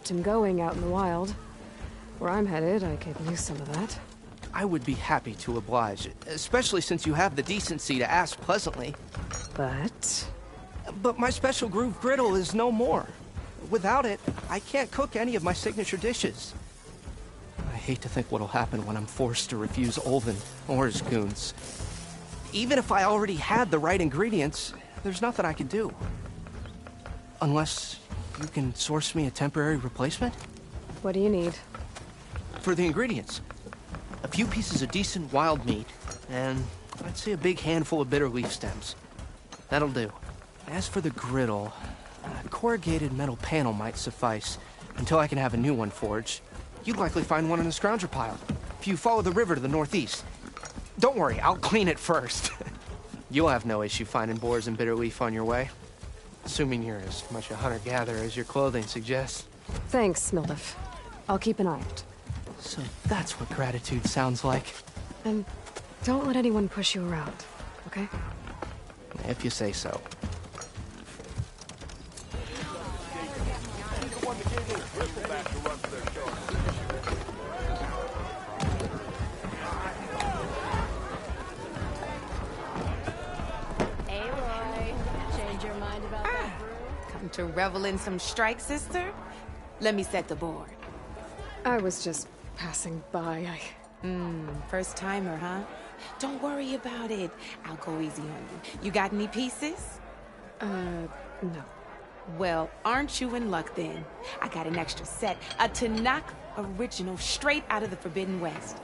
kept him going out in the wild. Where I'm headed, I could use some of that. I would be happy to oblige, especially since you have the decency to ask pleasantly. But my special groove griddle is no more. Without it, I can't cook any of my signature dishes. I hate to think what'll happen when I'm forced to refuse Olvin or his goons. Even if I already had the right ingredients, there's nothing I can do. Unless you can source me a temporary replacement? What do you need? For the ingredients, a few pieces of decent wild meat, and I'd say a big handful of bitter leaf stems. That'll do. As for the griddle, a corrugated metal panel might suffice until I can have a new one forged. You'd likely find one in a scrounger pile if you follow the river to the northeast. Don't worry, I'll clean it first. You'll have no issue finding boars and bitter leaf on your way. Assuming you're as much a hunter-gatherer as your clothing suggests. Thanks, Mildif. I'll keep an eye out. So that's what gratitude sounds like. And don't let anyone push you around, okay? If you say so. Hey, Roy. Change your mind about that brew? Come to revel in some strike, sister? Let me set the board. I was just passing by. First timer, huh? Don't worry about it. I'll go easy on you. You got any pieces? No. Well, aren't you in luck then? I got an extra set, a Tanakh original straight out of the Forbidden West.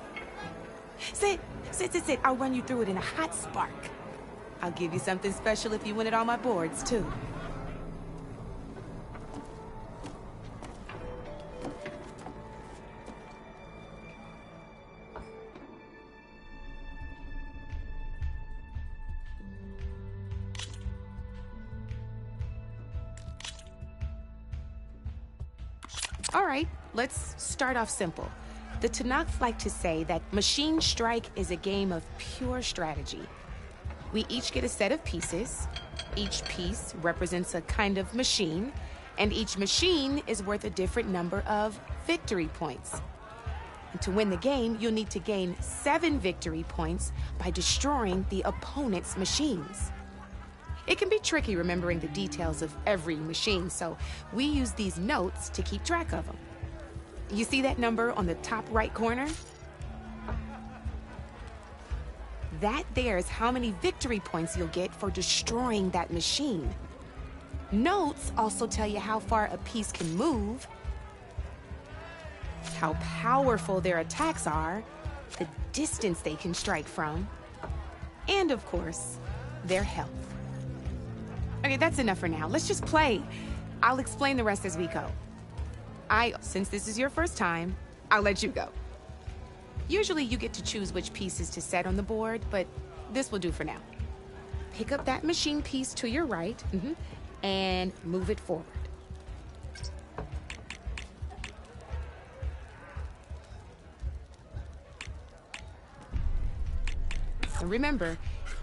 Sit. I'll run you through it in a hot spark. I'll give you something special if you win at all my boards, too. All right, let's start off simple. The Tanakh like to say that Machine Strike is a game of pure strategy. We each get a set of pieces. Each piece represents a kind of machine, and each machine is worth a different number of victory points. And to win the game, you'll need to gain 7 victory points by destroying the opponent's machines. It can be tricky remembering the details of every machine, so we use these notes to keep track of them. You see that number on the top right corner? That there is how many victory points you'll get for destroying that machine. Notes also tell you how far a piece can move, how powerful their attacks are, the distance they can strike from, and of course, their health. Okay, that's enough for now. Let's just play. I'll explain the rest as we go. Since this is your first time, I'll let you go. Usually you get to choose which pieces to set on the board, but this will do for now. Pick up that machine piece to your right, and move it forward. And remember,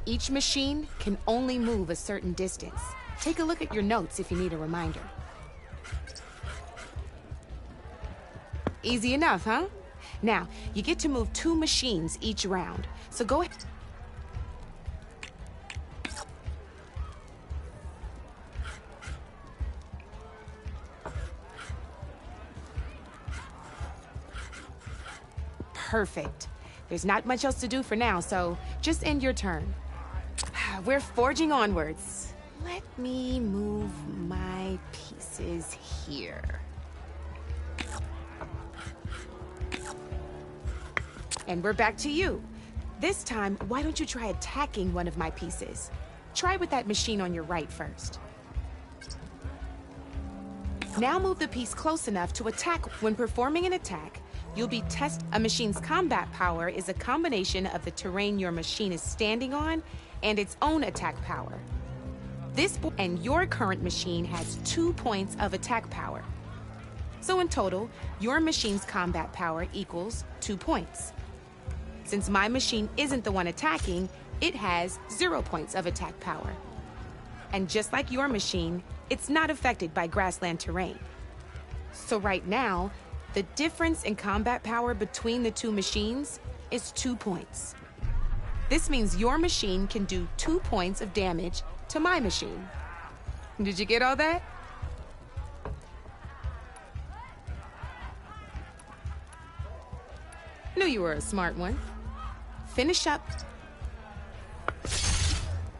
each machine can only move a certain distance. Take a look at your notes if you need a reminder. Easy enough, huh? Now, you get to move 2 machines each round, so go ahead. Perfect. There's not much else to do for now, so just end your turn. We're forging onwards. Let me move my pieces here. And we're back to you. This time, why don't you try attacking one of my pieces? Try with that machine on your right first. Now move the piece close enough to attack. When performing an attack, you'll be A machine's combat power is a combination of the terrain your machine is standing on and its own attack power. And your current machine has 2 points of attack power. So in total, your machine's combat power equals 2 points. Since my machine isn't the one attacking, it has 0 points of attack power. And just like your machine, it's not affected by grassland terrain. So right now, the difference in combat power between the two machines is 2 points. This means your machine can do 2 points of damage to my machine. Did you get all that? Knew you were a smart one. Finish up.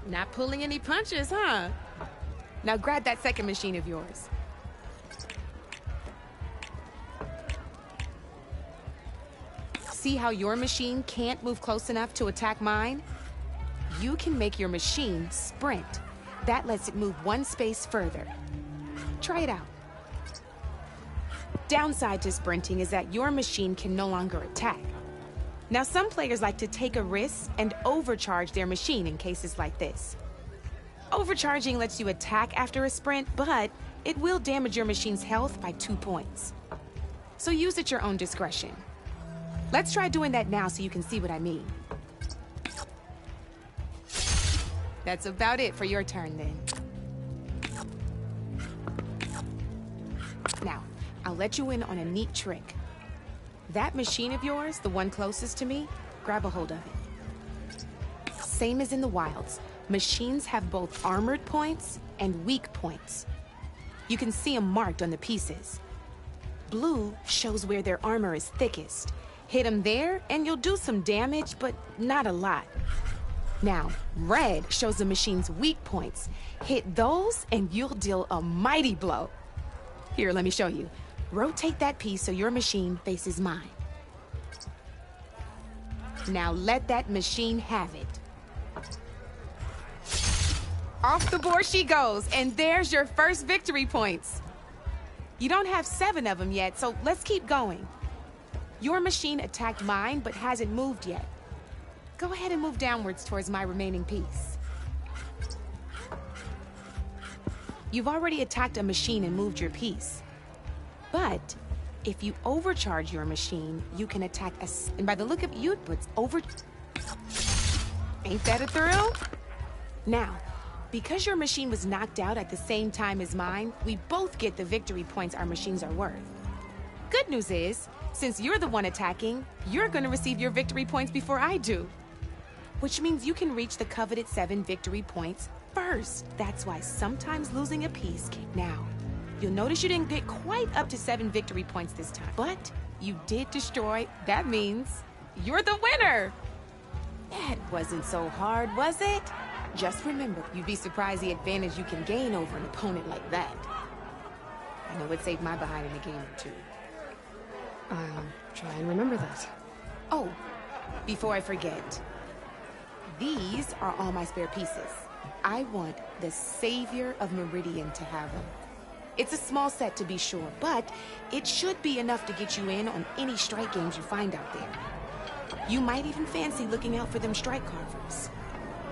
Not pulling any punches, huh? Now grab that second machine of yours. See how your machine can't move close enough to attack mine? You can make your machine sprint. That lets it move 1 space further. Try it out. Downside to sprinting is that your machine can no longer attack. Now, some players like to take a risk and overcharge their machine in cases like this. Overcharging lets you attack after a sprint, but it will damage your machine's health by 2 points. So use at your own discretion. Let's try doing that now so you can see what I mean. That's about it for your turn, then. Now, I'll let you in on a neat trick. That machine of yours, the one closest to me, grab a hold of it. Same as in the wilds, machines have both armored points and weak points. You can see them marked on the pieces. Blue shows where their armor is thickest. Hit them there, and you'll do some damage, but not a lot. Now, red shows the machine's weak points. Hit those, and you'll deal a mighty blow. Here, let me show you. Rotate that piece so your machine faces mine. Now let that machine have it. Off the board she goes, and there's your first victory points. You don't have 7 of them yet, so let's keep going. Your machine attacked mine, but hasn't moved yet. Go ahead and move downwards towards my remaining piece. You've already attacked a machine and moved your piece. But if you overcharge your machine, you can attack us. And by the look of you, it's over. Ain't that a thrill? Now, because your machine was knocked out at the same time as mine, we both get the victory points our machines are worth. Good news is, since you're the one attacking, you're gonna receive your victory points before I do. Which means you can reach the coveted 7 victory points first. That's why sometimes losing a piece can. Now, you'll notice you didn't get quite up to 7 victory points this time, but you did destroy. That means you're the winner. That wasn't so hard, was it? Just remember, you'd be surprised the advantage you can gain over an opponent like that. I know it saved my behind in a game or two. I'll try and remember that. Oh, before I forget, these are all my spare pieces. I want the Savior of Meridian to have them. It's a small set to be sure, but it should be enough to get you in on any strike games you find out there. You might even fancy looking out for them strike carvers.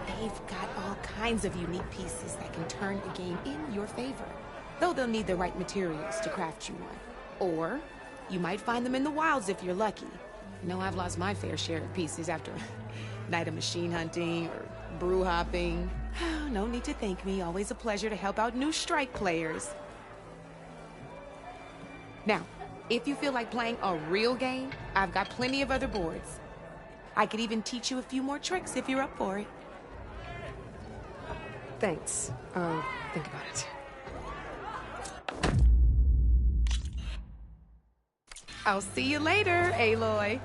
They've got all kinds of unique pieces that can turn a game in your favor, though they'll need the right materials to craft you one. Or you might find them in the wilds if you're lucky. You know, I've lost my fair share of pieces after a night of machine hunting or brew hopping. No need to thank me. Always a pleasure to help out new strike players. Now, if you feel like playing a real game, I've got plenty of other boards. I could even teach you a few more tricks if you're up for it. Thanks. I'll think about it. I'll see you later, Aloy.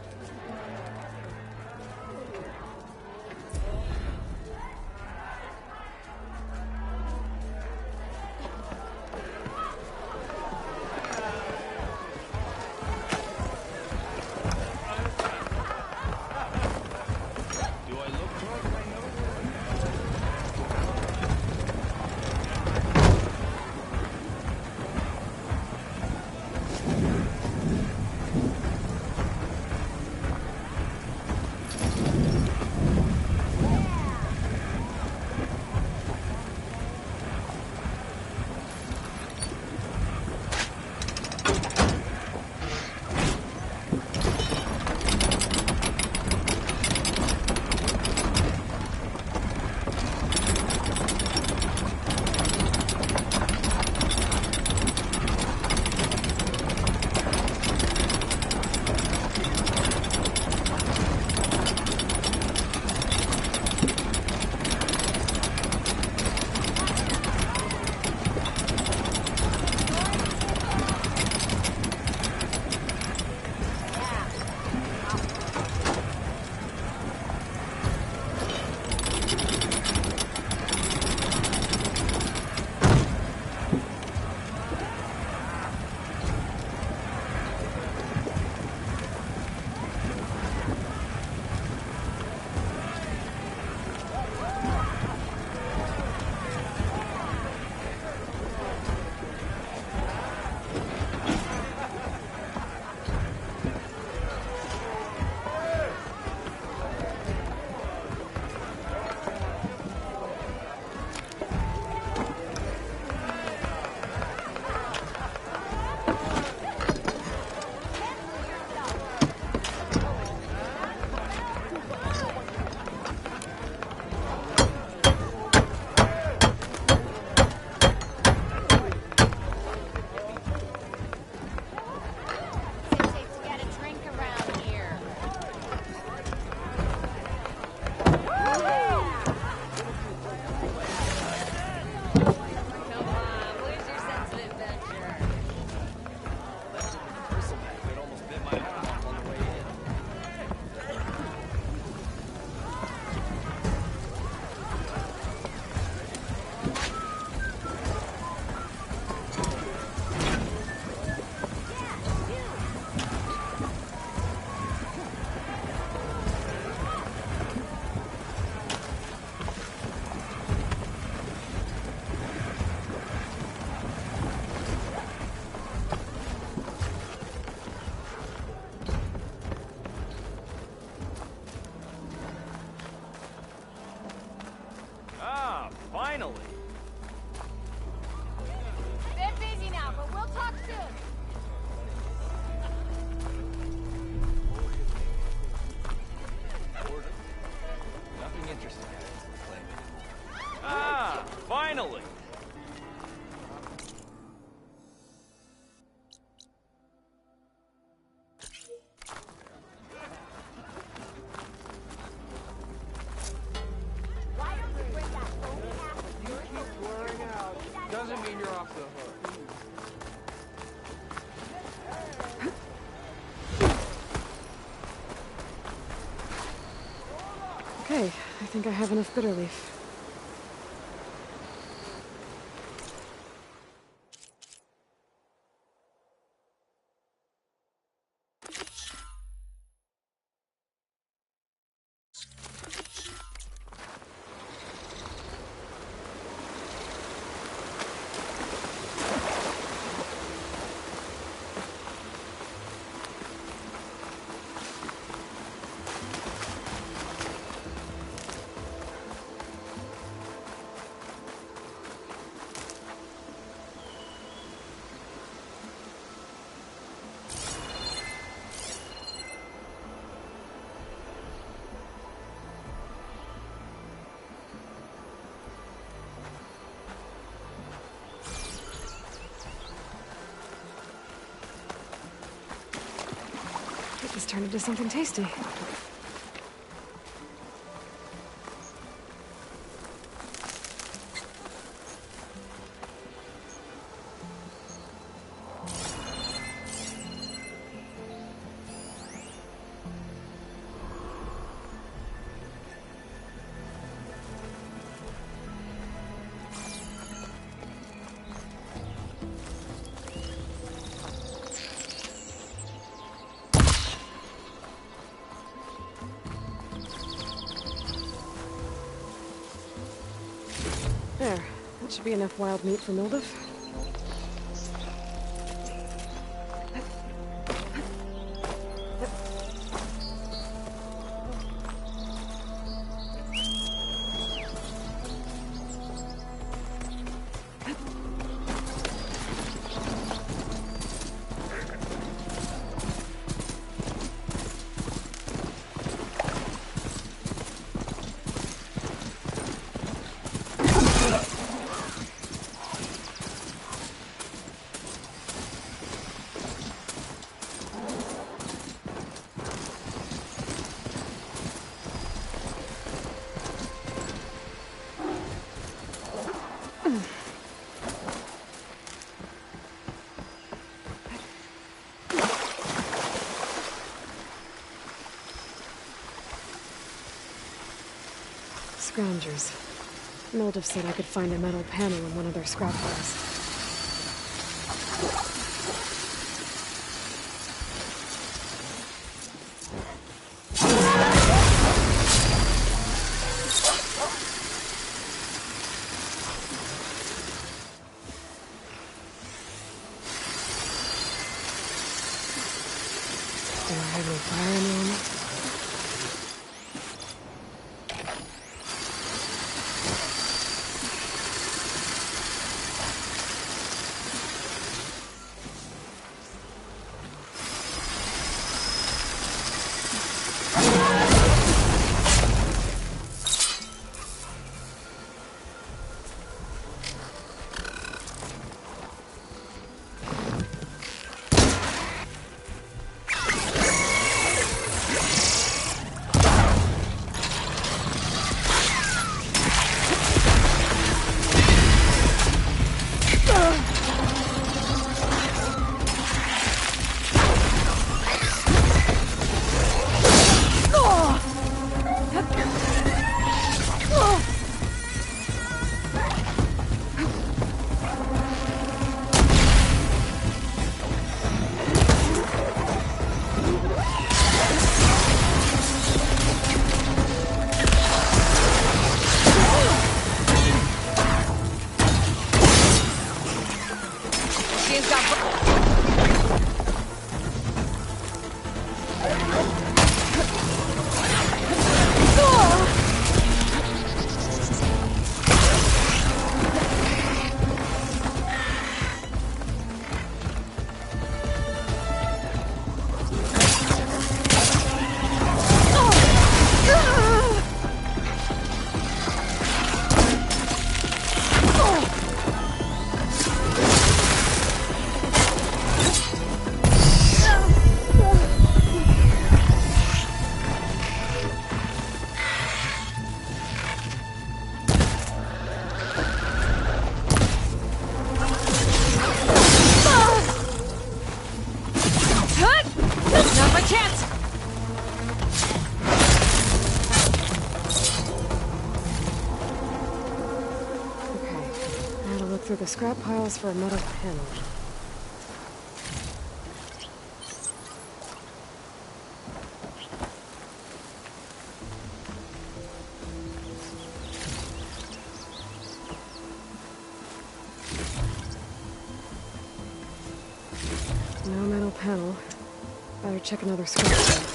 Okay, I think I have enough bitter leaf. Let's turn into something tasty. There. That should be enough wild meat for Milduf. Scroungers. Milduf said I could find a metal panel in one of their scrap piles. Do I have any fire in the through the scrap piles for a metal panel. No metal panel. Better check another scrap pile.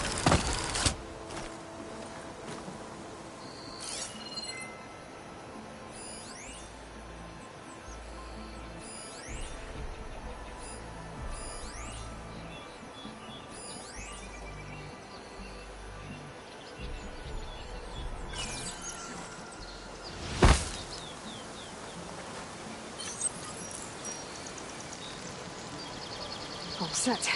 All set.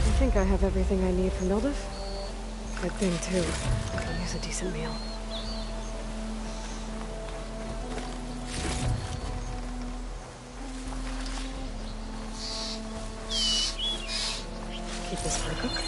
I think I have everything I need for Mildif. Good thing, too. I can use a decent meal. Keep this for a cook.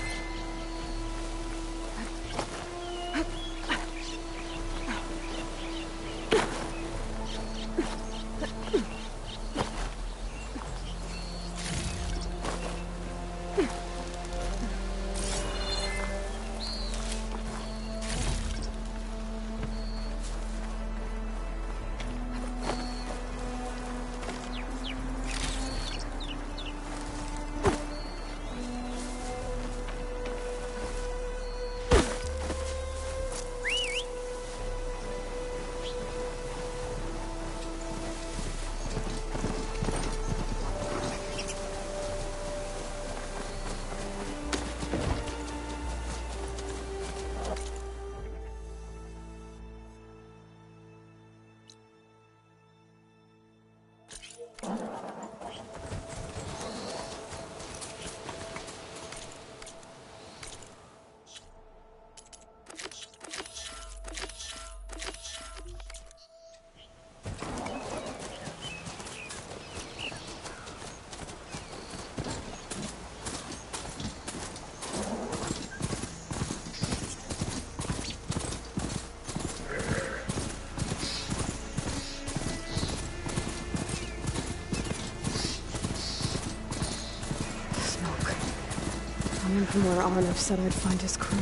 Coming from where Arnav said I'd find his crew.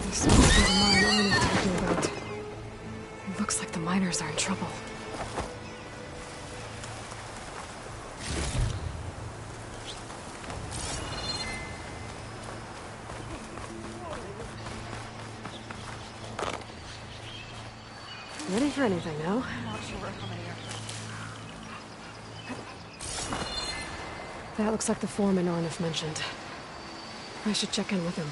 This must be the mine Arnav told me about. It looks like the miners are in trouble. Ready for anything now? That looks like the foreman Arnav mentioned. I should check in with him.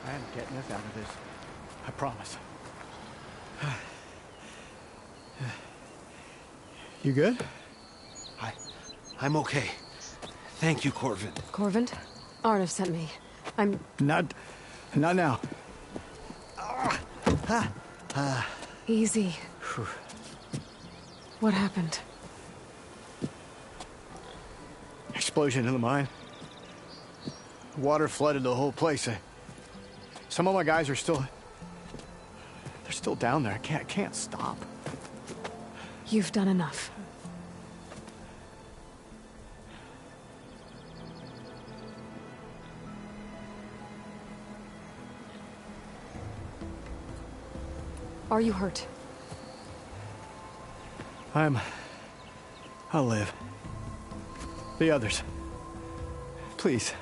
I am getting us out of this. I promise. You good? I'm okay. Thank you, Corvin. Corvin? Arnav sent me. I'm... Not now. Easy. What happened? Explosion in the mine. Water flooded the whole place. Some of my guys are still... They're still down there. I can't stop. You've done enough. Are you hurt? I'll live. The others. Please.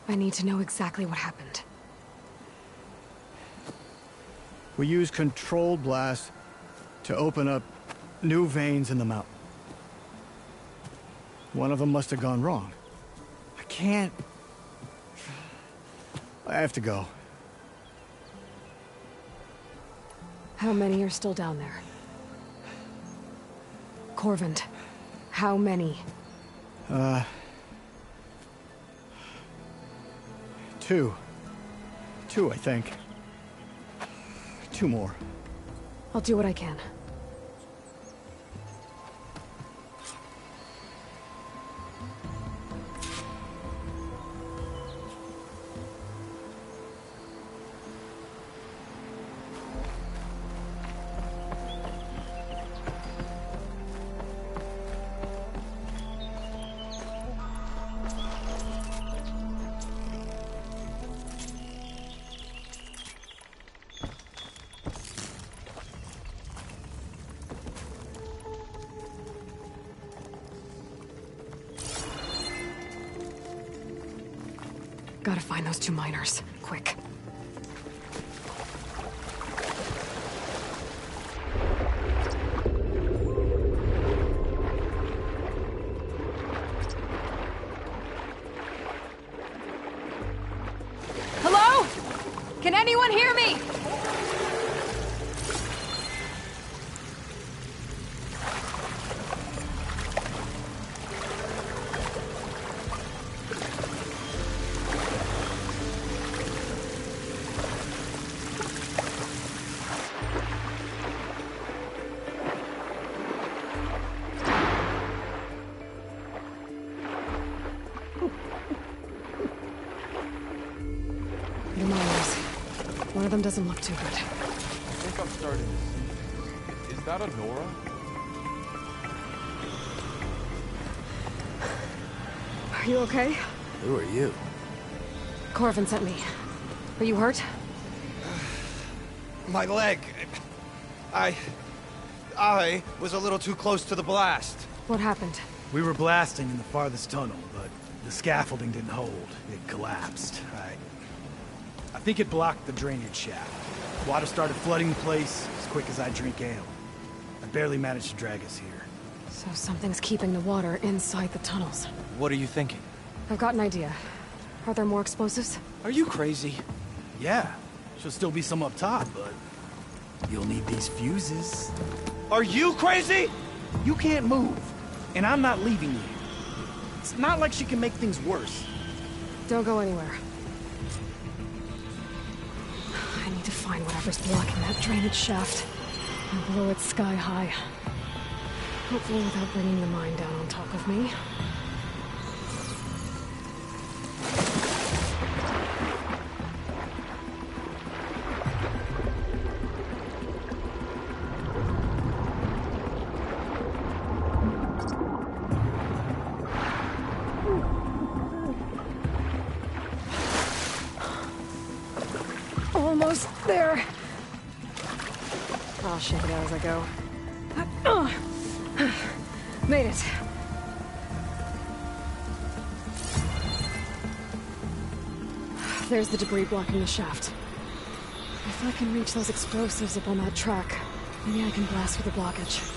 I need to know exactly what happened. We used controlled blast to open up new veins in the mountain. One of them must have gone wrong. I can't... I have to go. How many are still down there? Corvand, how many? Two. Two, I think. Two more. I'll do what I can. Gotta find those two miners. Quick. Hello? Can anyone hear me? The miners. One of them doesn't look too good. I think I'm starting to see. Is that a Nora? Are you okay? Who are you? Corvin sent me. Are you hurt? My leg. I was a little too close to the blast. What happened? We were blasting in the farthest tunnel, but the scaffolding didn't hold. It collapsed. I think it blocked the drainage shaft. Water started flooding the place as quick as I drink ale. I barely managed to drag us here. So something's keeping the water inside the tunnels. What are you thinking? I've got an idea. Are there more explosives? Are you crazy? Yeah, should still be some up top, but you'll need these fuses. Are you crazy? You can't move, and I'm not leaving you. It's not like she can make things worse. Don't go anywhere. I need to find whatever's blocking that drainage shaft and blow it sky high. Hopefully without bringing the mine down on top of me. Almost there. I'll shake it out as I go. Made it. There's the debris blocking the shaft. If I can reach those explosives up on that track, maybe I can blast through the blockage.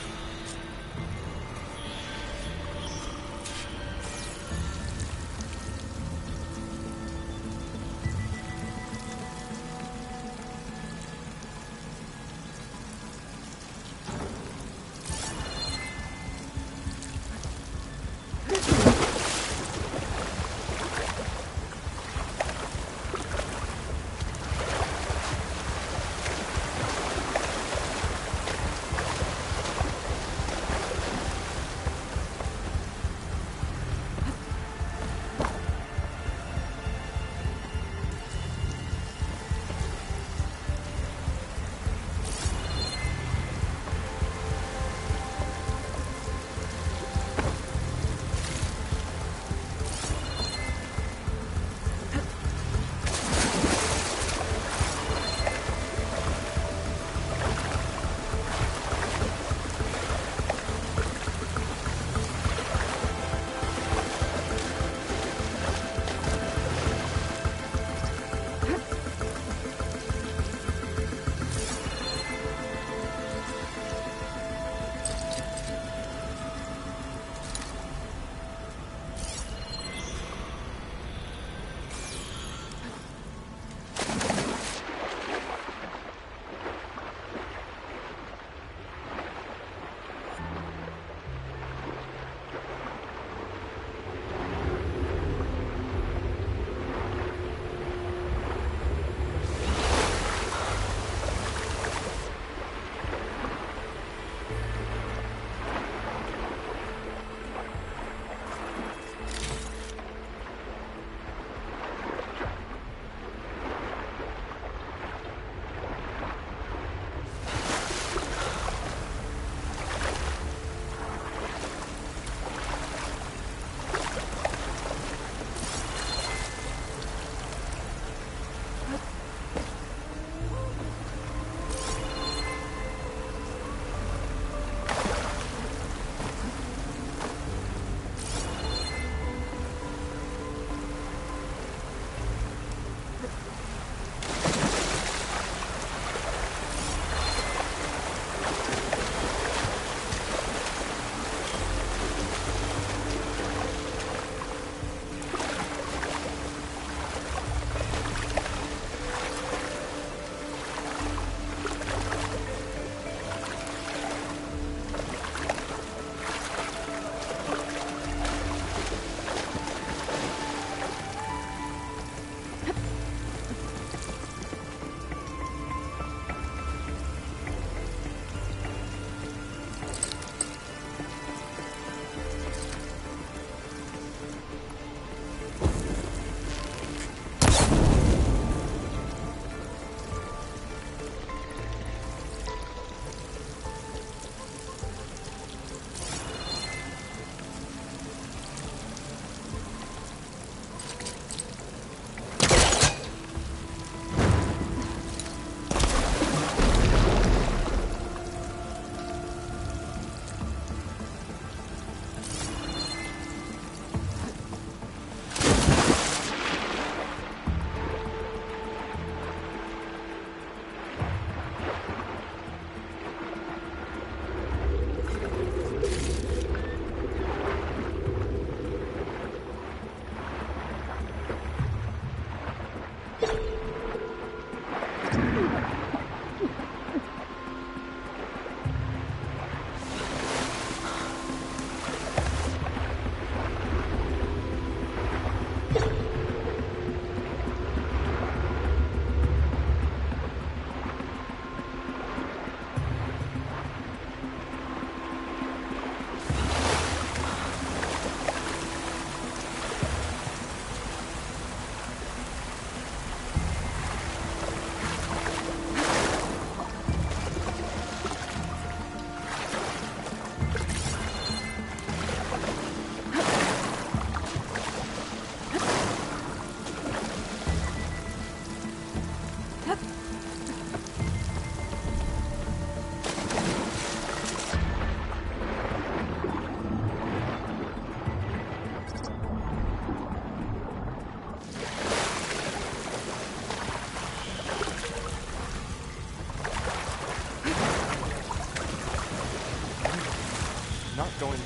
Going.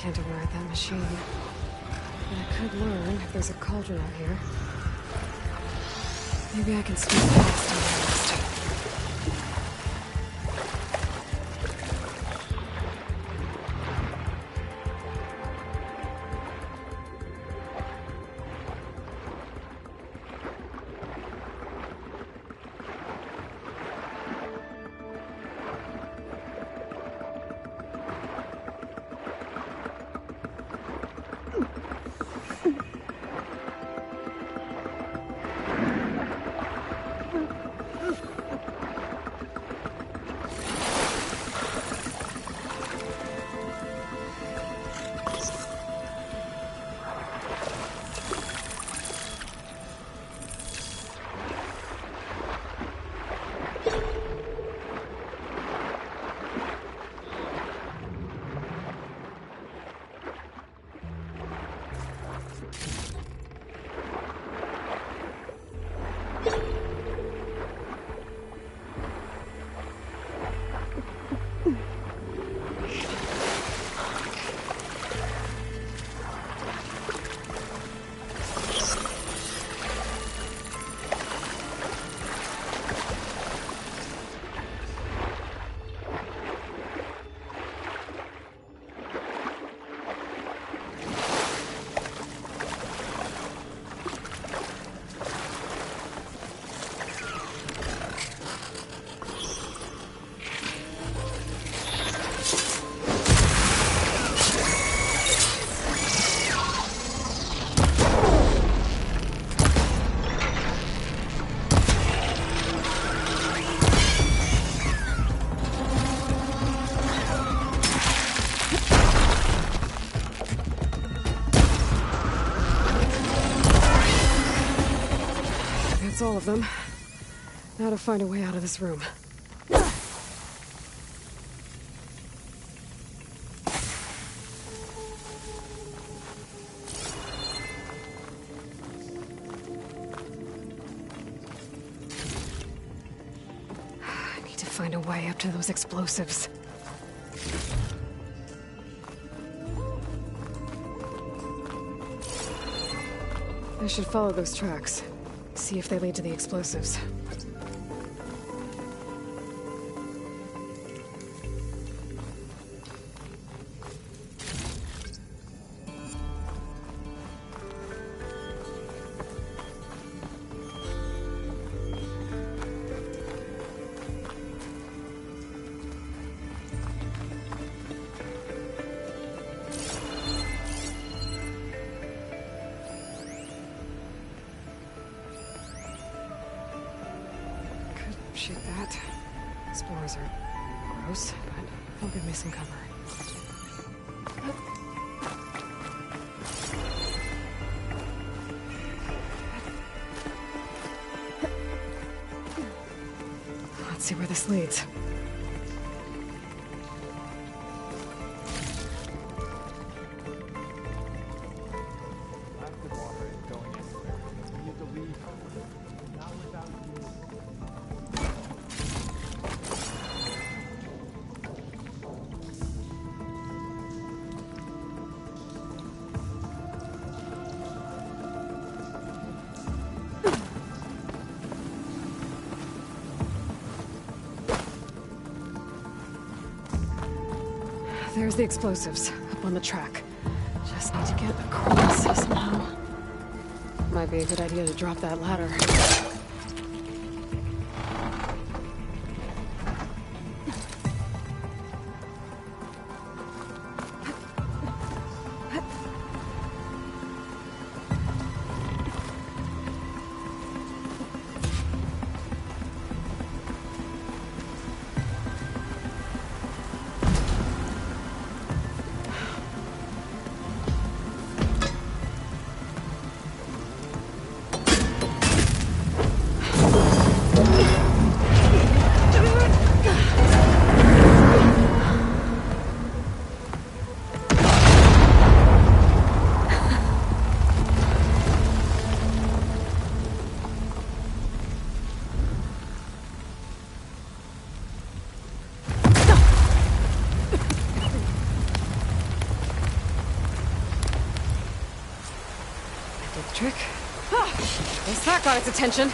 Can't override that machine. But I could learn if there's a cauldron out here. Maybe I can sneak past and rest. That's all of them. Now to find a way out of this room. I need to find a way up to those explosives. I should follow those tracks. See if they lead to the explosives. Shoot that. Spores are gross, but they'll give me some cover. Let's see where this leads. There's the explosives, up on the track. Just need to get across somehow. Might be a good idea to drop that ladder. Trick. At least that got its attention.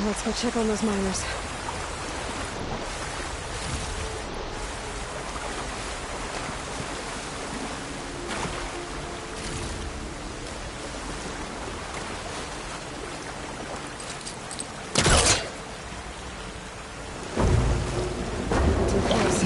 Let's go check on those miners. Too close.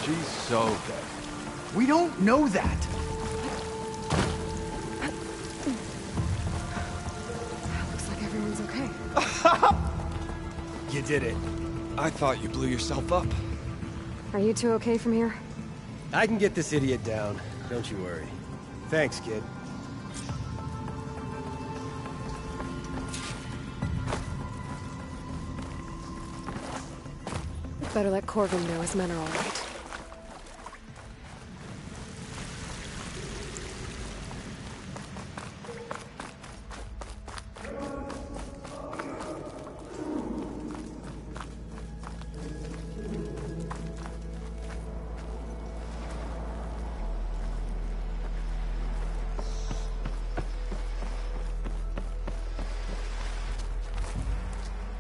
She's so dead. We don't know that. Looks like everyone's okay. You did it. I thought you blew yourself up. Are you two okay from here? I can get this idiot down. Don't you worry. Thanks, kid. Better let Corvin know his men are all right.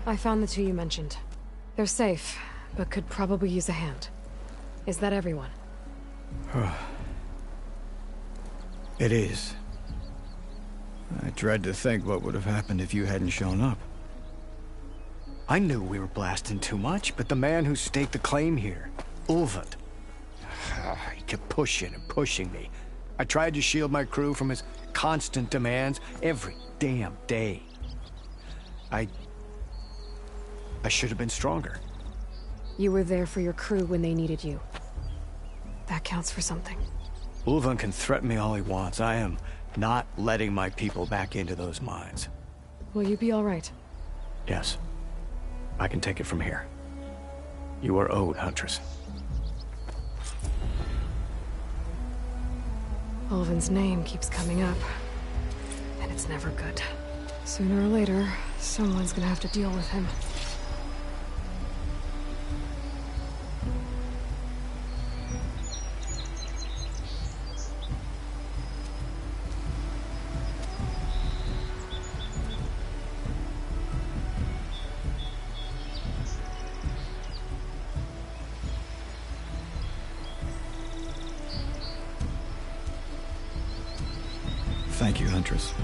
I found the two you mentioned. They're safe, but could probably use a hand. Is that everyone? It is. I dread to think what would have happened if you hadn't shown up. I knew we were blasting too much, but the man who staked the claim here, Ulvund, he kept pushing and pushing me. I tried to shield my crew from his constant demands every damn day. I should have been stronger. You were there for your crew when they needed you. That counts for something. Ulvund can threaten me all he wants. I am not letting my people back into those mines. Will you be all right? Yes. I can take it from here. You are owed, Huntress. Ulvund's name keeps coming up. And it's never good. Sooner or later, someone's gonna have to deal with him. Thank you, Huntress.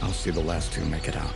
I'll see the last two make it out.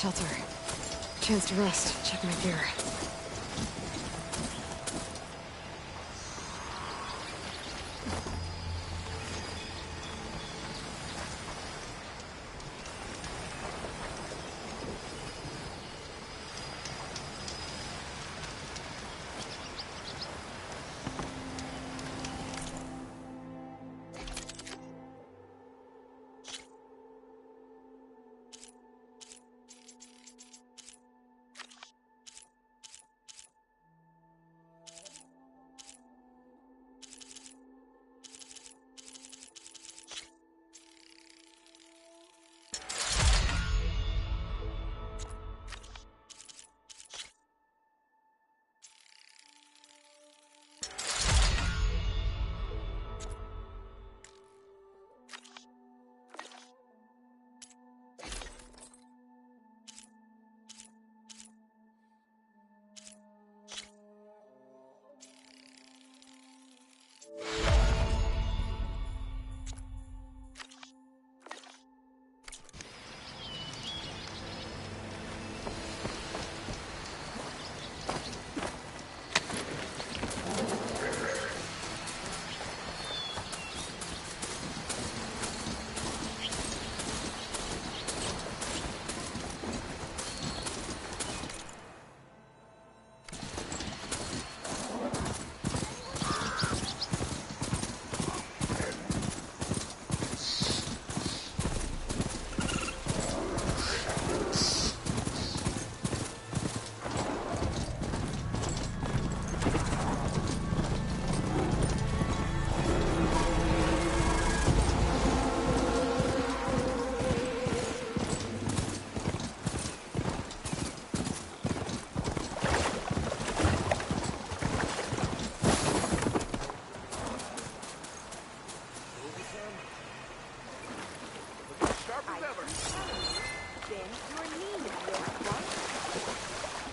shelter. Chance to rest, check my gear.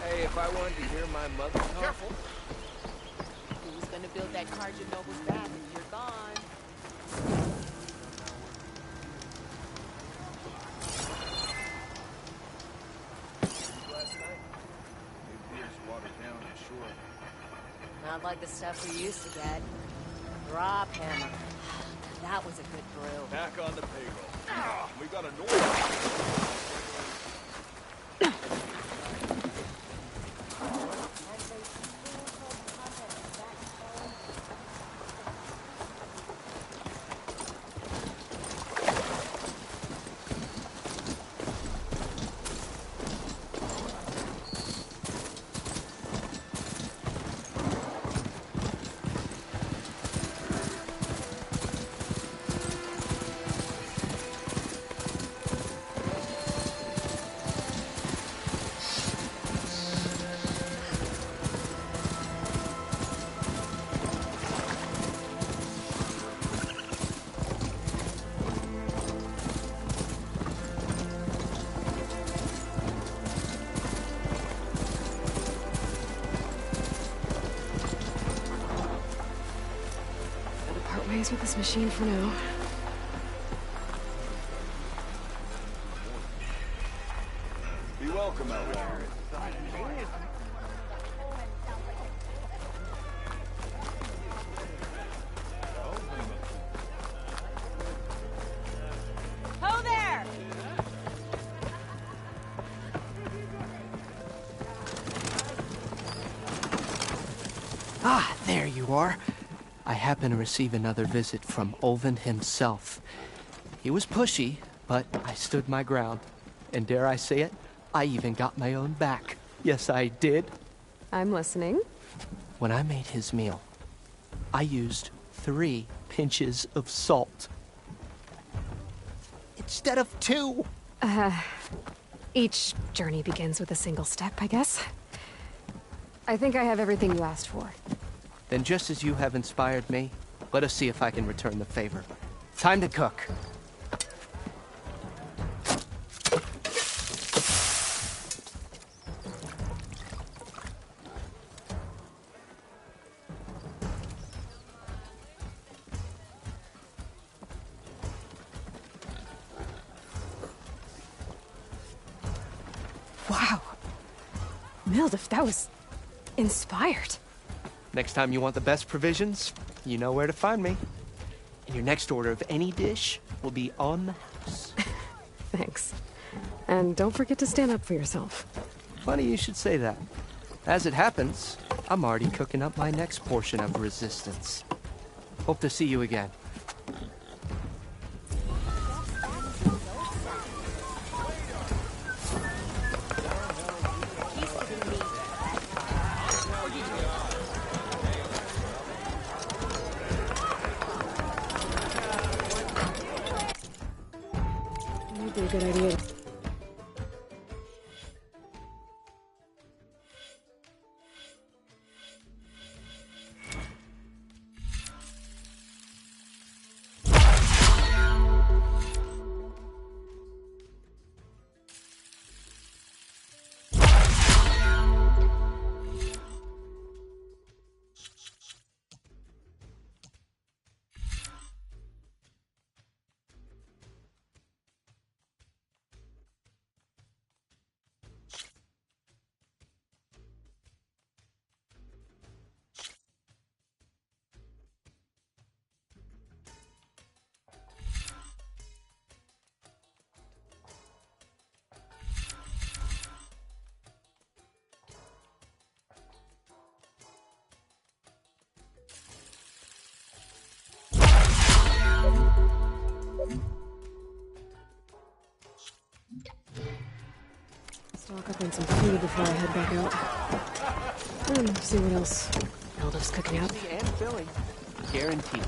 Hey, if I wanted to hear my mother talk... Careful! Who's gonna build that Carja Noble's bath if you're gone? Last night? New beer's watered down, I'm sure. Not like the stuff we used to get. Drop hammer. That was a good brew. Back on the payroll. We got a noise. Ways with this machine for now. Be welcome out there. Ho there! Ah, there you are. I happen to receive another visit from Ulvund himself. He was pushy, but I stood my ground. And dare I say it, I even got my own back. Yes, I did. I'm listening. When I made his meal, I used 3 pinches of salt. Instead of 2. Each journey begins with a single step, I guess. I think I have everything you asked for. Then just as you have inspired me, let us see if I can return the favor. Time to cook. Wow. Mildif, that was inspired. Next time you want the best provisions, you know where to find me. And your next order of any dish will be on the house. Thanks. And don't forget to stand up for yourself. Funny you should say that. As it happens, I'm already cooking up my next portion of resistance. Hope to see you again. Might be a good idea. Stock up on some food before I head back out. And see what else Mildif's cooking up. And filling. Guaranteed.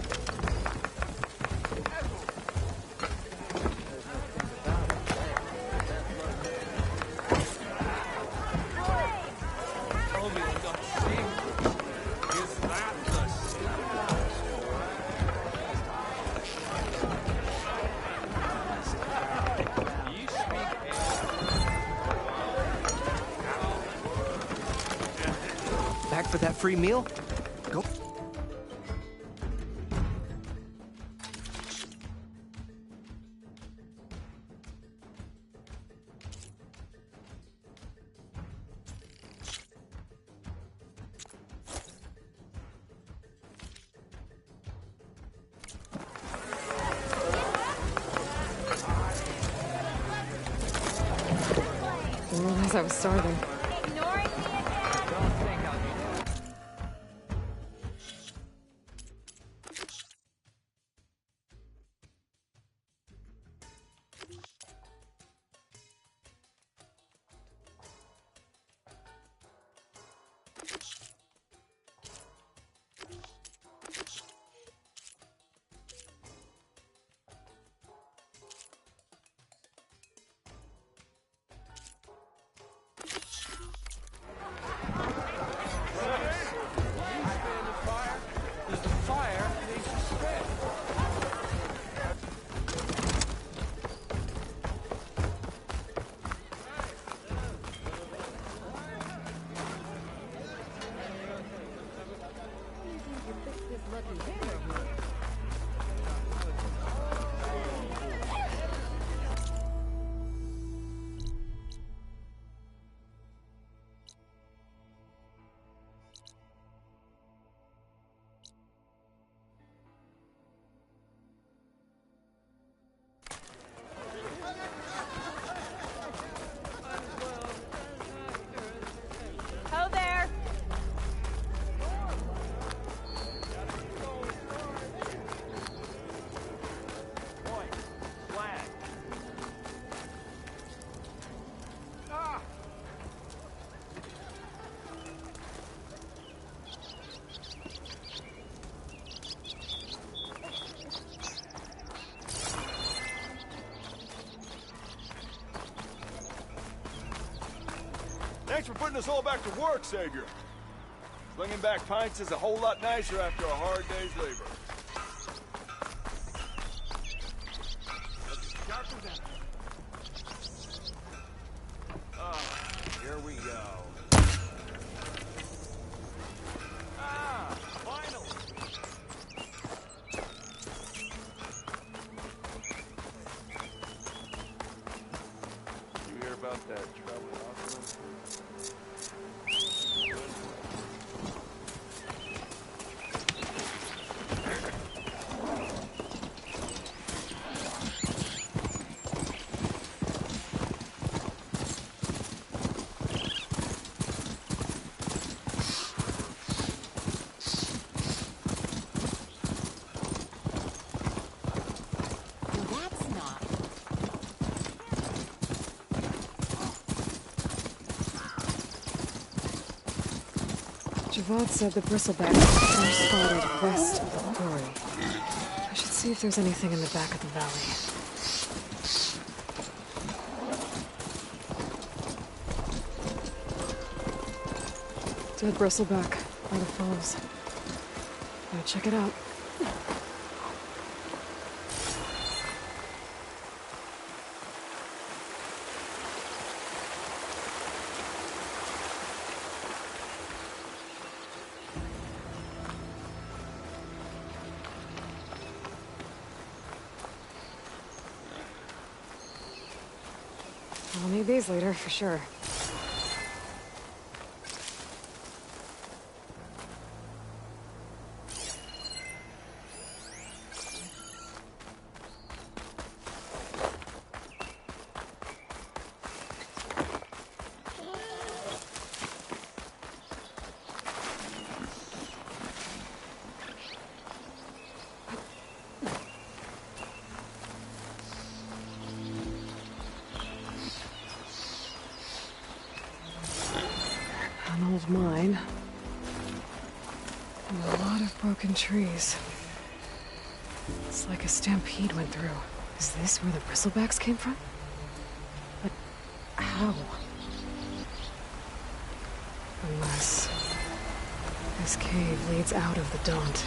Back for that free meal? Go. Didn't realize I was starving. Ho there! Thanks for putting us all back to work, Savior. Slinging back pints is a whole lot nicer after a hard day's labor. Here we go. Finally! You hear about that trouble? Avad said the bristlebacks were spotted west of the quarry. I should see if there's anything in the back of the valley. Dead bristleback by the falls. Gotta check it out. I'll need these later, for sure. An old mine. And a lot of broken trees. It's like a stampede went through. Is this where the bristlebacks came from? But how? Unless this cave leads out of the Daunt.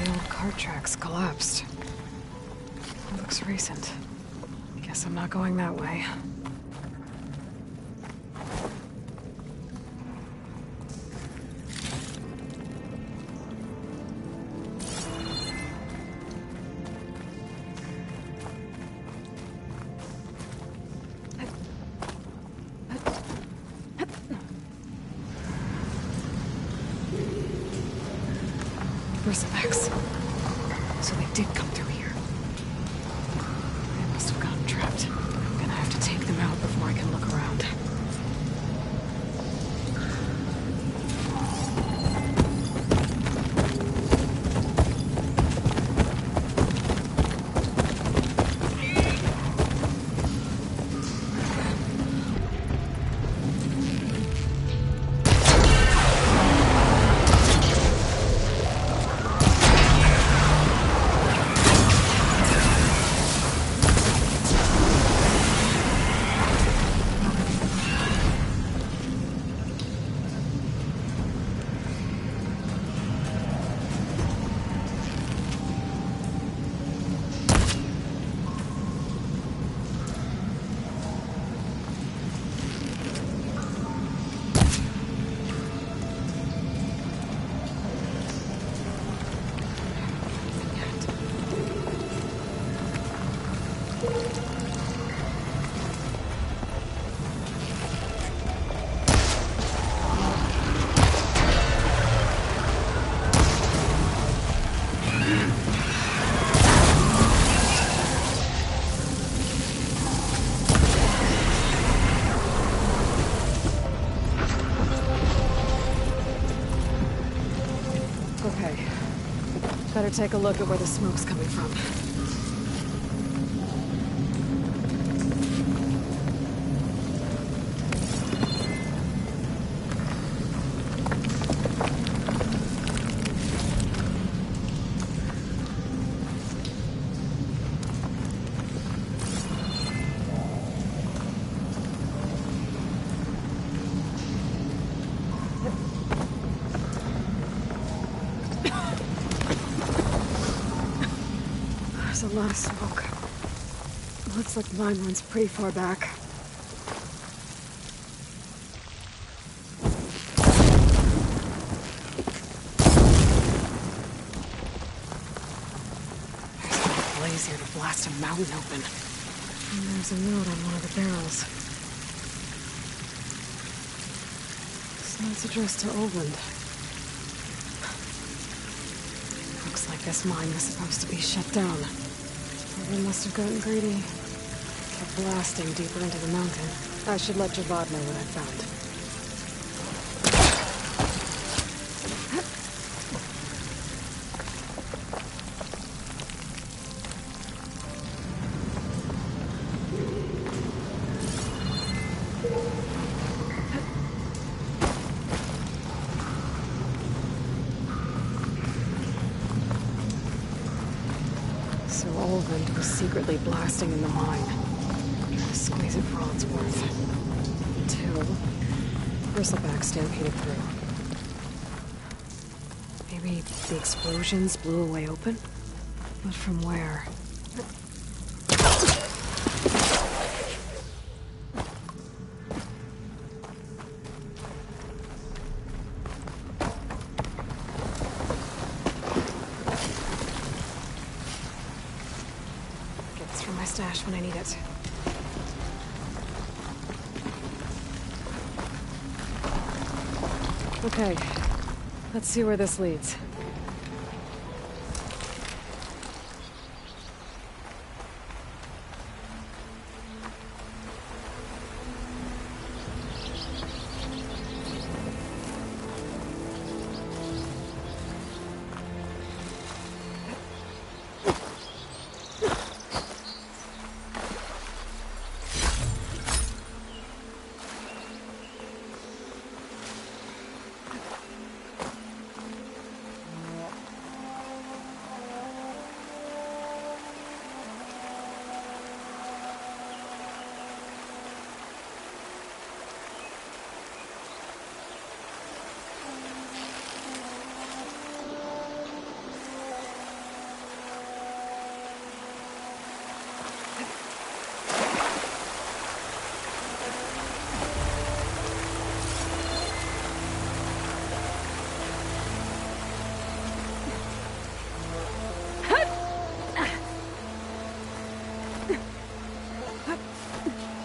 The old cart tracks collapsed. It looks recent. Guess I'm not going that way. Bristlebacks. So they did come through here. They must have gotten trapped. I'm gonna have to take them out before I can look around. Okay. Better take a look at where the smoke's coming from. There's a lot of smoke. Looks like mine runs pretty far back. easier to blast a mountain open. And there's a note on one of the barrels. This note's addressed to Oldland. Looks like this mine was supposed to be shut down. Oldland must have gotten greedy. Kept blasting deeper into the mountain. I should let Javad know what I found. So Oldland was secretly blasting in the mine. Trying to squeeze it for all it's worth. Until Bristleback stampeded through. Maybe the explosions blew a way open? But from where? My stash when I need it. Okay, let's see where this leads.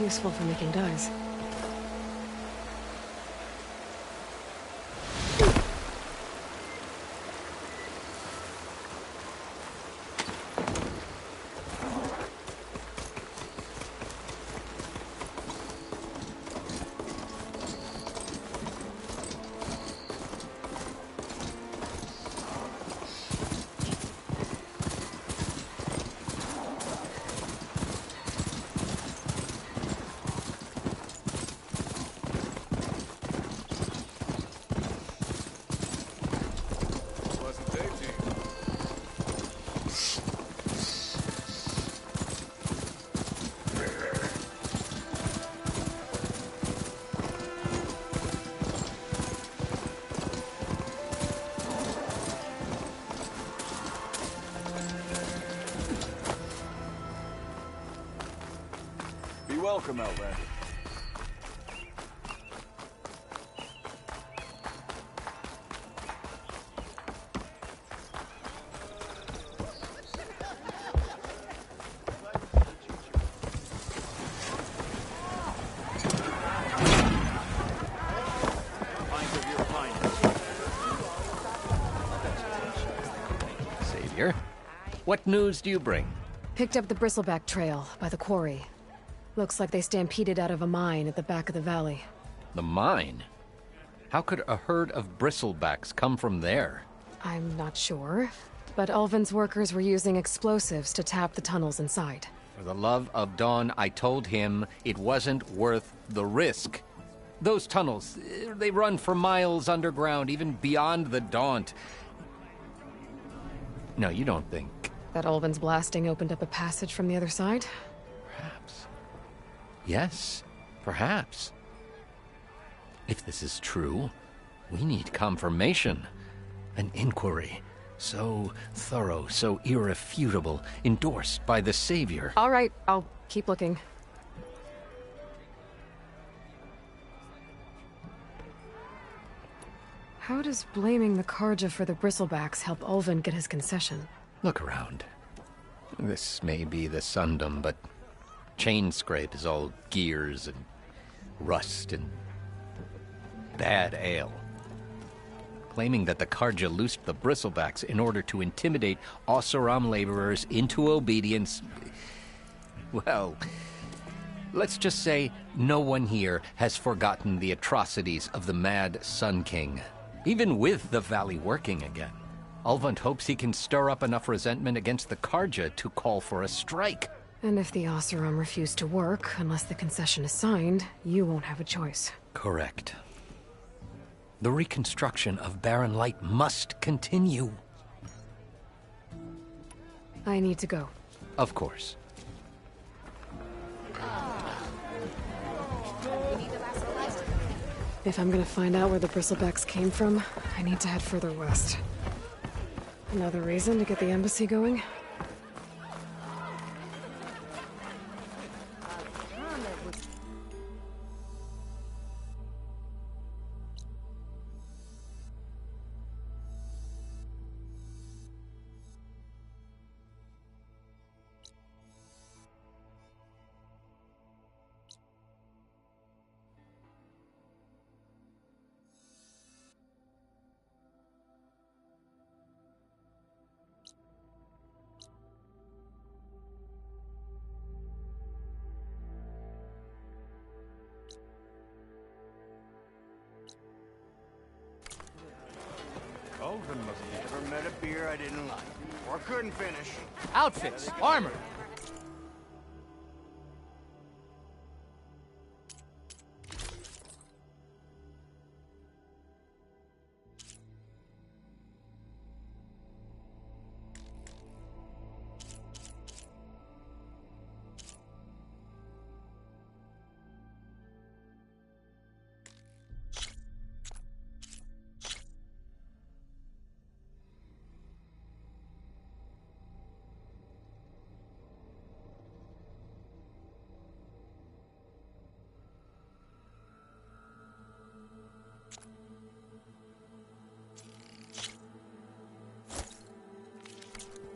Useful for making dyes. Welcome, Outlander. Savior, what news do you bring? Picked up the Bristleback trail by the quarry. Looks like they stampeded out of a mine at the back of the valley. The mine? How could a herd of bristlebacks come from there? I'm not sure, but Ulvin's workers were using explosives to tap the tunnels inside. For the love of Dawn, I told him it wasn't worth the risk. Those tunnels, they run for miles underground, even beyond the Daunt. No, you don't think... That Ulvin's blasting opened up a passage from the other side? Perhaps. Yes, perhaps. If this is true, we need confirmation. An inquiry. So thorough, so irrefutable, endorsed by the Savior. All right, I'll keep looking. How does blaming the Karja for the Bristlebacks help Ulvin get his concession? Look around. This may be the Sundom, but Chainscrape is all gears and rust and bad ale. Claiming that the Carja loosed the Bristlebacks in order to intimidate Oseram laborers into obedience. Well, let's just say no one here has forgotten the atrocities of the Mad Sun King. Even with the Valley working again, Ulvund hopes he can stir up enough resentment against the Carja to call for a strike. And if the Oseram refuse to work, unless the concession is signed, you won't have a choice. Correct. The reconstruction of Barren Light must continue. I need to go. Of course. If I'm gonna find out where the Bristlebacks came from, I need to head further west. Another reason to get the embassy going? Never met a beer I didn't like, or couldn't finish. Outfits, armor.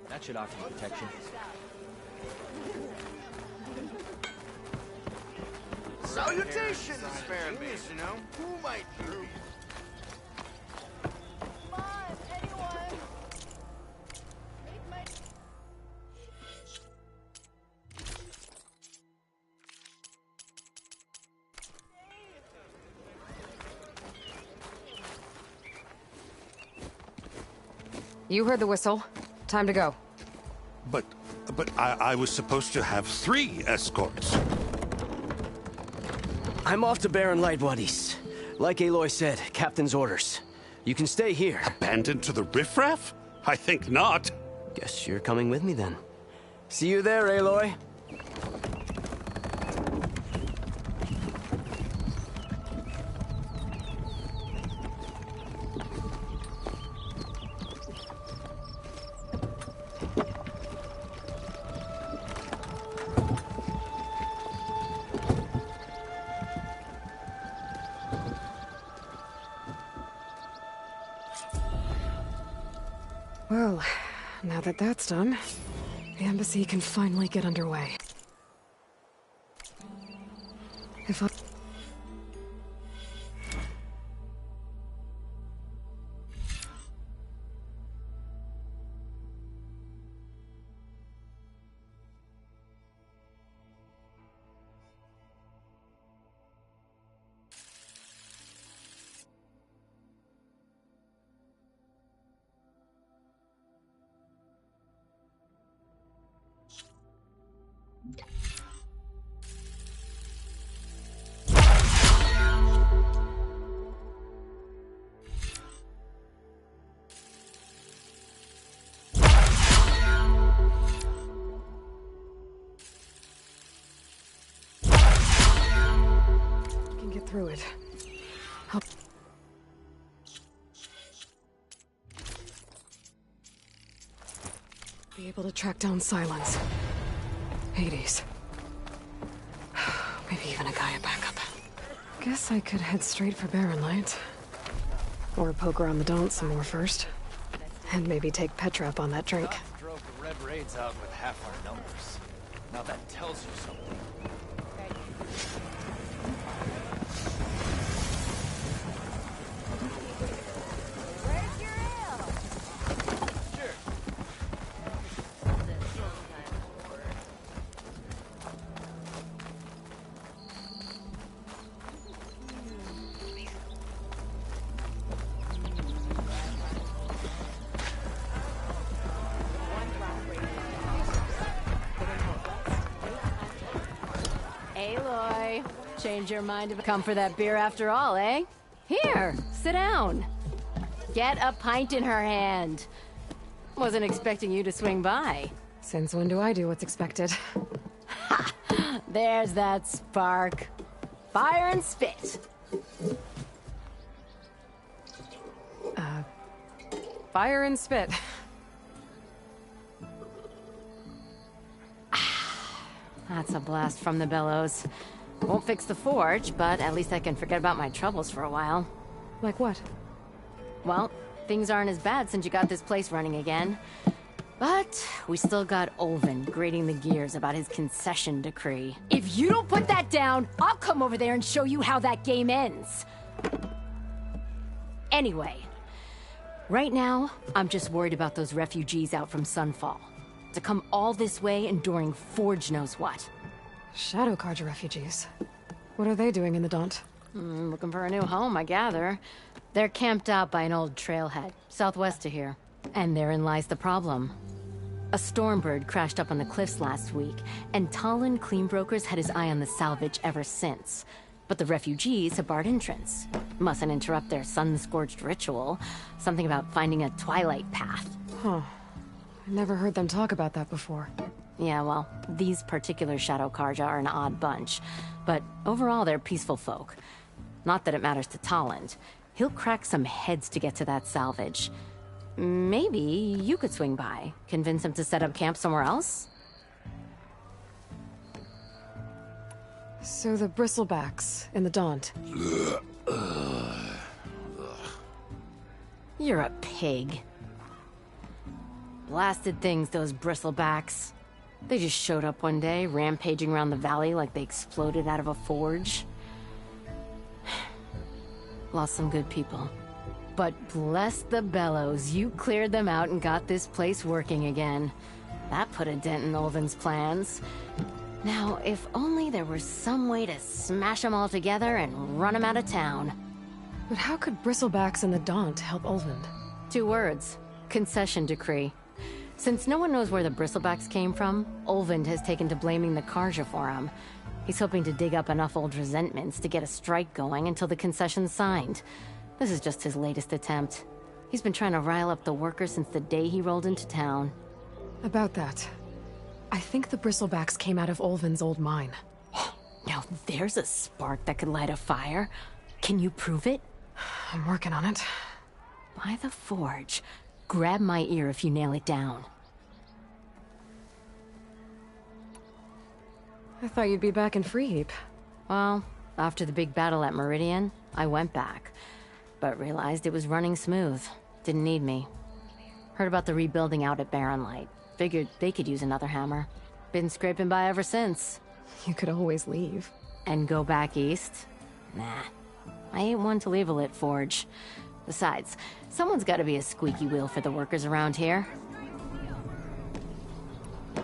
That should offer you protection. Salutations, fan base, you know? Who might you? Come on, anyone! You heard the whistle. Time to go. But I was supposed to have 3 escorts. I'm off to Barren Light, Wadis. Like Aloy said, Captain's orders. You can stay here. Abandoned to the riffraff? I think not. Guess you're coming with me then. See you there, Aloy. Well, now that that's done, the embassy can finally get underway. If I... through it. I'll... be able to track down Silence. Hades. Maybe even a Gaia backup. Guess I could head straight for Barren Light. Or poke around the Daunt some more first. And maybe take Petra up on that drink. Drove the Red Raid's out with half our numbers. Now that tells you something. Where's your ale? Cheers. Aloy, change your mind to come for that beer after all, eh? Here, sit down. Get a pint in her hand. Wasn't expecting you to swing by. Since when do I do what's expected? There's that spark. Fire and spit. Fire and spit. That's a blast from the bellows. Won't fix the forge, but at least I can forget about my troubles for a while. Like what? Well, things aren't as bad since you got this place running again. But we still got Olvin grating the gears about his concession decree. If you don't put that down, I'll come over there and show you how that game ends. Anyway, right now, I'm just worried about those refugees out from Sunfall. To come all this way enduring Forge knows what. Shadow Carja refugees. What are they doing in the Daunt? Looking for a new home, I gather. They're camped out by an old trailhead, southwest of here. And therein lies the problem. A Stormbird crashed up on the cliffs last week, and Talon Cleanbrokers had his eye on the salvage ever since. But the refugees have barred entrance. Mustn't interrupt their sun-scorched ritual. Something about finding a twilight path. Huh. I never heard them talk about that before. Yeah, well, these particular Shadow Carja are an odd bunch. But overall, they're peaceful folk. Not that it matters to Talon. He'll crack some heads to get to that salvage. Maybe you could swing by, convince him to set up camp somewhere else? So the bristlebacks in the Daunt. You're a pig. Blasted things, those bristlebacks. They just showed up one day, rampaging around the valley like they exploded out of a forge. Lost some good people. But bless the bellows, you cleared them out and got this place working again. That put a dent in Olvin's plans. Now, if only there was some way to smash them all together and run them out of town. But how could bristlebacks in the Daunt help Olvin? 2 words. Concession decree. Since no one knows where the bristlebacks came from, Olvind has taken to blaming the Carja for him. He's hoping to dig up enough old resentments to get a strike going until the concession's signed. This is just his latest attempt. He's been trying to rile up the workers since the day he rolled into town. About that, I think the bristlebacks came out of Olvin's old mine. Now there's a spark that could light a fire. Can you prove it? I'm working on it. By the forge. Grab my ear if you nail it down. I thought you'd be back in Freeheap. Well, after the big battle at Meridian, I went back. But realized it was running smooth. Didn't need me. Heard about the rebuilding out at Barren Light. Figured they could use another hammer. Been scraping by ever since. You could always leave. And go back east? Nah. I ain't one to leave a lit forge. Besides, someone's gotta be a squeaky wheel for the workers around here.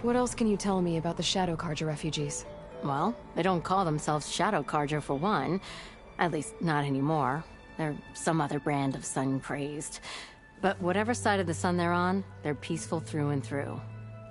What else can you tell me about the Shadow Carja refugees? Well, they don't call themselves Shadow Carja for one. At least, not anymore. They're some other brand of sun-crazed. But whatever side of the sun they're on, they're peaceful through and through.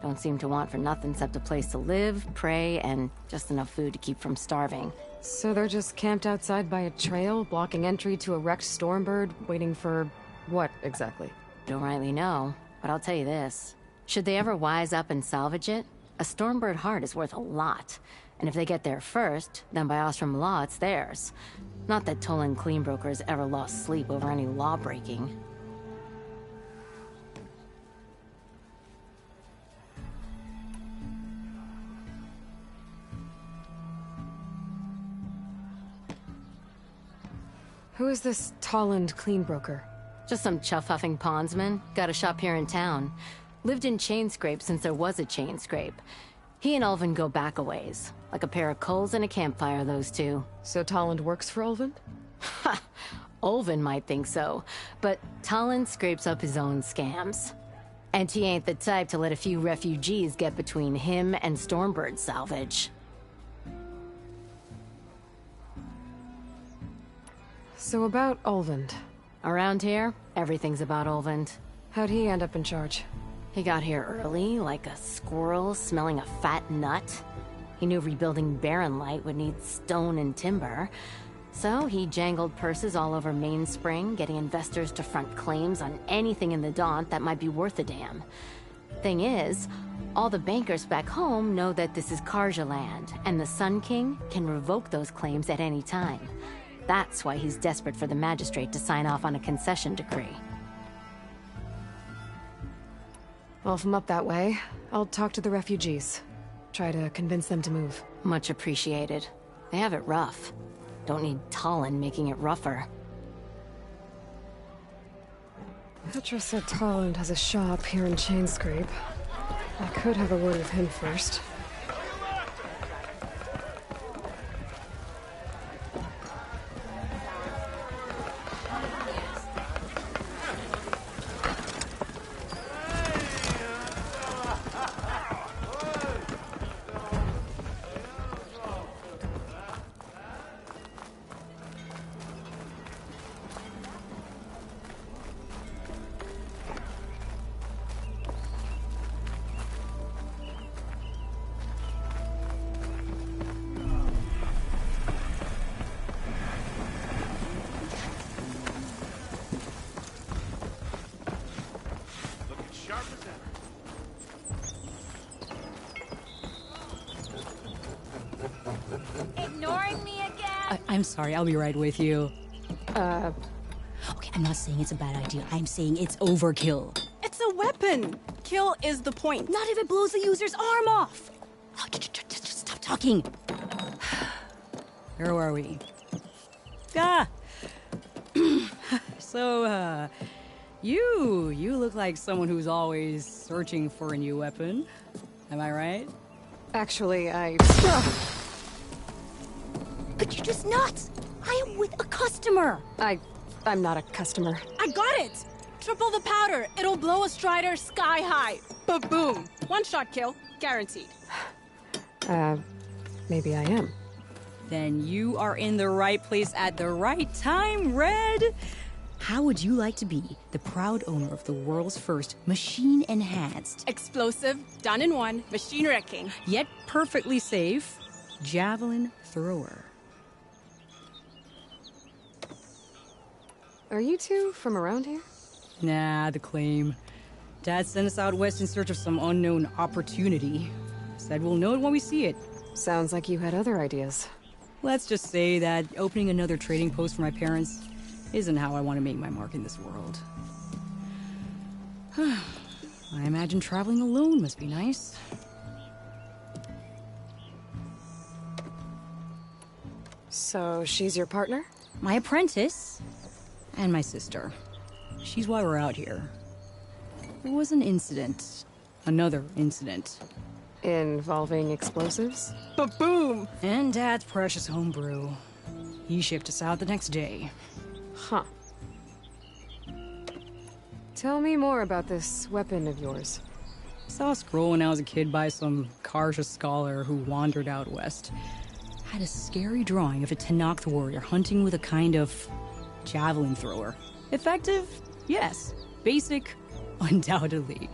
Don't seem to want for nothing except a place to live, pray, and just enough food to keep from starving. So they're just camped outside by a trail, blocking entry to a wrecked Stormbird, waiting for... what, exactly? Don't rightly know, but I'll tell you this. Should they ever wise up and salvage it, a Stormbird heart is worth a lot. And if they get there first, then by Ostrom law, it's theirs. Not that Tolan Cleanbrokers ever lost sleep over any law-breaking. Who is this Tolland Cleanbroker? Just some chuff-huffing pondsman. Got a shop here in town. Lived in Chainscrape since there was a Chainscrape. He and Ulvin go back a ways. Like a pair of coals and a campfire, those two. So Tolland works for Ulvin? Ha! Ulvin might think so, but Tolland scrapes up his own scams. And he ain't the type to let a few refugees get between him and Stormbird salvage. So about Ulvund. Around here, everything's about Ulvund. How'd he end up in charge? He got here early, like a squirrel smelling a fat nut. He knew rebuilding Barren Light would need stone and timber. So he jangled purses all over Mainspring, getting investors to front claims on anything in the Daunt that might be worth a damn. Thing is, all the bankers back home know that this is Carja land, and the Sun King can revoke those claims at any time. That's why he's desperate for the magistrate to sign off on a concession decree. Well, if I'm up that way, I'll talk to the refugees. Try to convince them to move. Much appreciated. They have it rough. Don't need Tolland making it rougher. Petra said Tolland has a shop here in Chainscrape. I could have a word with him first. Ignoring me again? I'm sorry, I'll be right with you. Okay, I'm not saying it's a bad idea. I'm saying it's overkill. It's a weapon! Kill is the point. Not if it blows the user's arm off! Oh, just stop talking. Where are we? Ah! So, you look like someone who's always searching for a new weapon. Am I right? Actually, Could you just not? I am with a customer. I'm not a customer. I got it! Triple the powder. It'll blow a Strider sky high. Ba-boom. One shot kill. Guaranteed. Maybe I am. Then you are in the right place at the right time, Red. How would you like to be the proud owner of the world's first machine-enhanced, explosive, done in one, machine wrecking, yet perfectly safe, javelin thrower? Are you two from around here? Nah, the claim. Dad sent us out west in search of some unknown opportunity. Said we'll know it when we see it. Sounds like you had other ideas. Let's just say that opening another trading post for my parents isn't how I want to make my mark in this world. I imagine traveling alone must be nice. So she's your partner? My apprentice. And my sister. She's why we're out here. There was an incident. Another incident. Involving explosives? Ba-boom! And Dad's precious homebrew. He shipped us out the next day. Huh. Tell me more about this weapon of yours. Saw a scroll when I was a kid by some Carja scholar who wandered out west. Had a scary drawing of a Tenakth warrior hunting with a kind of javelin thrower. Effective? Yes. Basic? Undoubtedly.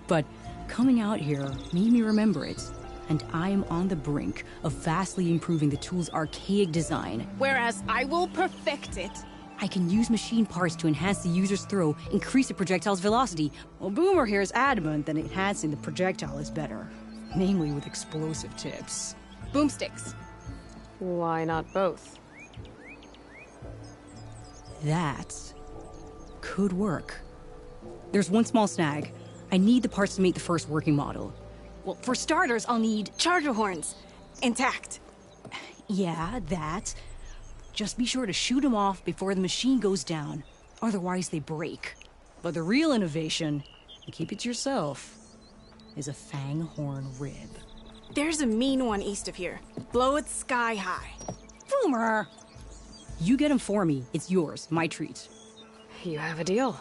But coming out here made me remember it, and I am on the brink of vastly improving the tool's archaic design. Whereas I will perfect it. I can use machine parts to enhance the user's throw, increase the projectile's velocity. Well, Boomer here is adamant that enhancing the projectile is better. Namely with explosive tips. Boomsticks. Why not both? That could work. There's one small snag. I need the parts to make the first working model. Well, for starters, I'll need charger horns. Intact. Yeah, that. Just be sure to shoot them off before the machine goes down. Otherwise, they break. But the real innovation and keep it to yourself, is a fanghorn rib. There's a mean one east of here. Blow it sky high. Boomer! You get him for me. It's yours. My treat. You have a deal.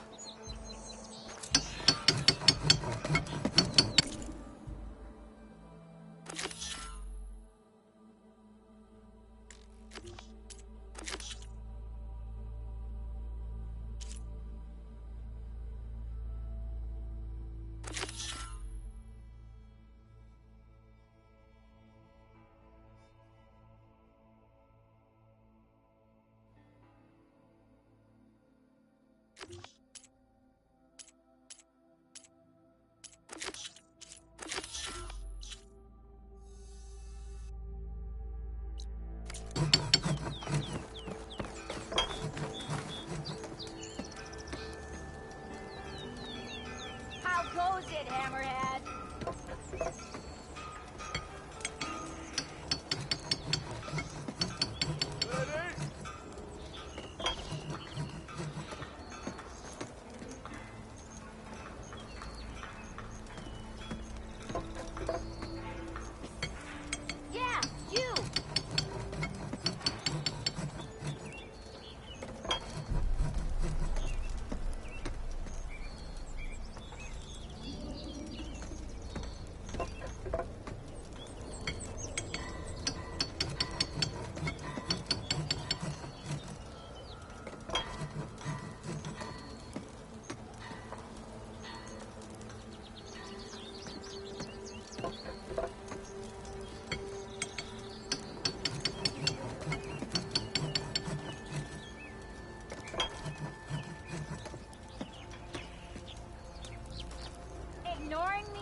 How goes it, Hammerhead? Yeah, you! Ignoring me